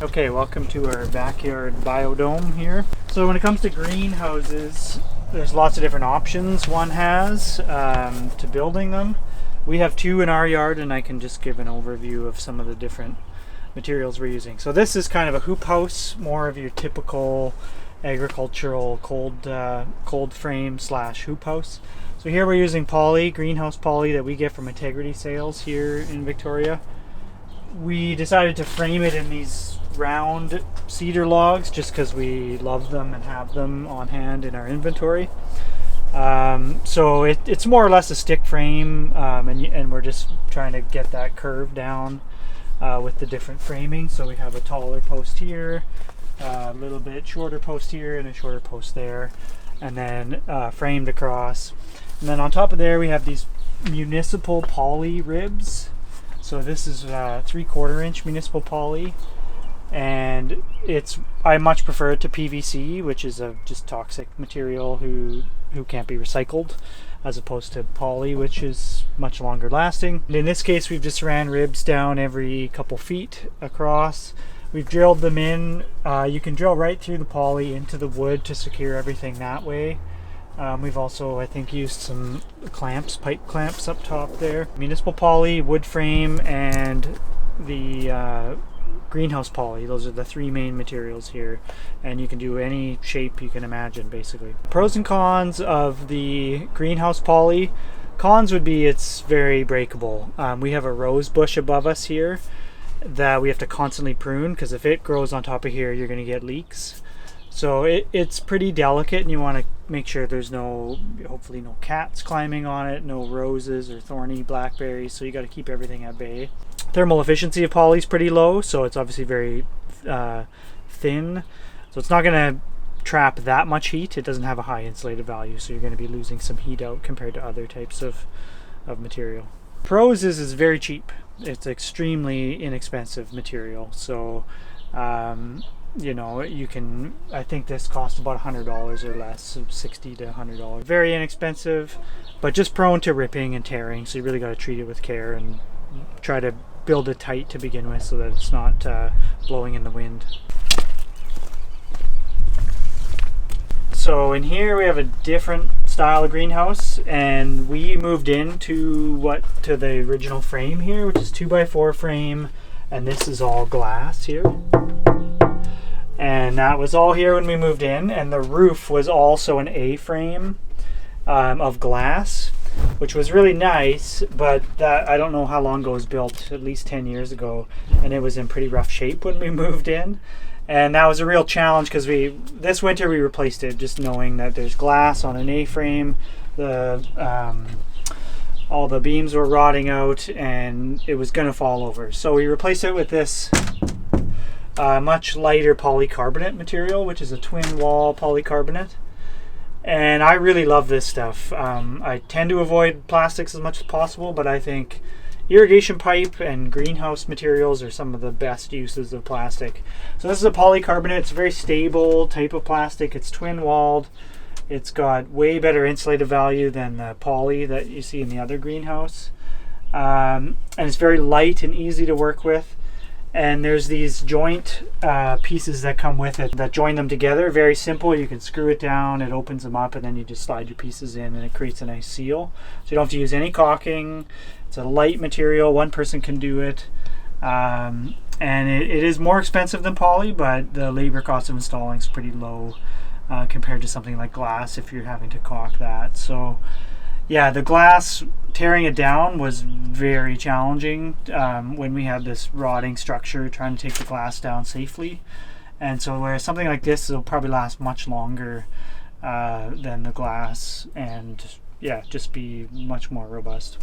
Okay, welcome to our backyard biodome here. So when it comes to greenhouses, there's lots of different options one has to building them. We have two in our yard, and I can just give an overview of some of the different materials we're using. So this is kind of a hoop house, more of your typical agricultural cold frame slash hoop house. So here we're using poly, greenhouse poly that we get from Integrity Sales here in Victoria. We decided to frame it in these round cedar logs just because we love them and have them on hand in our inventory. So it's more or less a stick frame, and we're just trying to get that curve down with the different framing. So we have a taller post here, a little bit shorter post here, and a shorter post there, and then framed across. And then on top of there we have these municipal poly ribs. So this is 3/4 inch municipal poly, and I much prefer it to PVC, which is a just toxic material who can't be recycled, as opposed to poly, which is much longer lasting. And in this case, we've just ran ribs down every couple feet across. We've drilled them in. You can drill right through the poly into the wood to secure everything that way. We've also, I think, used some clamps, pipe clamps up top there. Municipal poly, wood frame, and the greenhouse poly. Those are the three main materials here, and you can do any shape you can imagine, basically. Pros and cons of the greenhouse poly. Cons would be it's very breakable. We have a rose bush above us here that we have to constantly prune, because if it grows on top of here, you're going to get leaks. So it's pretty delicate, and you want to make sure there's hopefully no cats climbing on it, no roses or thorny blackberries, so you got to keep everything at bay. Thermal efficiency of poly is pretty low, so it's obviously very thin, so it's not going to trap that much heat. It doesn't have a high insulative value, so you're going to be losing some heat out compared to other types of material. Pros is it's very cheap. It's extremely inexpensive material, so you know, I think this costs about $100 or less, so $60 to $100. Very inexpensive, but just prone to ripping and tearing, so you really got to treat it with care and try to build it tight to begin with so that it's not blowing in the wind. So in here we have a different style of greenhouse, and we moved into the original frame here, which is 2x4 frame, and this is all glass here. And that was all here when we moved in, and the roof was also an A-frame of glass, which was really nice, but that I don't know how long ago it was built, at least 10 years ago, and it was in pretty rough shape when we moved in. And that was a real challenge, because this winter we replaced it, just knowing that there's glass on an A-frame. All the beams were rotting out, and it was going to fall over. So we replaced it with this much lighter polycarbonate material, which is a twin wall polycarbonate, and I really love this stuff. I tend to avoid plastics as much as possible, but I think irrigation pipe and greenhouse materials are some of the best uses of plastic. So this is a polycarbonate. It's a very stable type of plastic. It's twin walled. It's got way better insulative value than the poly that you see in the other greenhouse, and it's very light and easy to work with. And there's these joint pieces that come with it that join them together. Very simple. You can screw it down, it opens them up, and then you just slide your pieces in, and it creates a nice seal. So you don't have to use any caulking. It's a light material. One person can do it. And it is more expensive than poly, but the labor cost of installing is pretty low compared to something like glass if you're having to caulk that. So yeah, the glass, tearing it down was very challenging when we had this rotting structure, trying to take the glass down safely. And so whereas something like this will probably last much longer than the glass, and yeah, just be much more robust.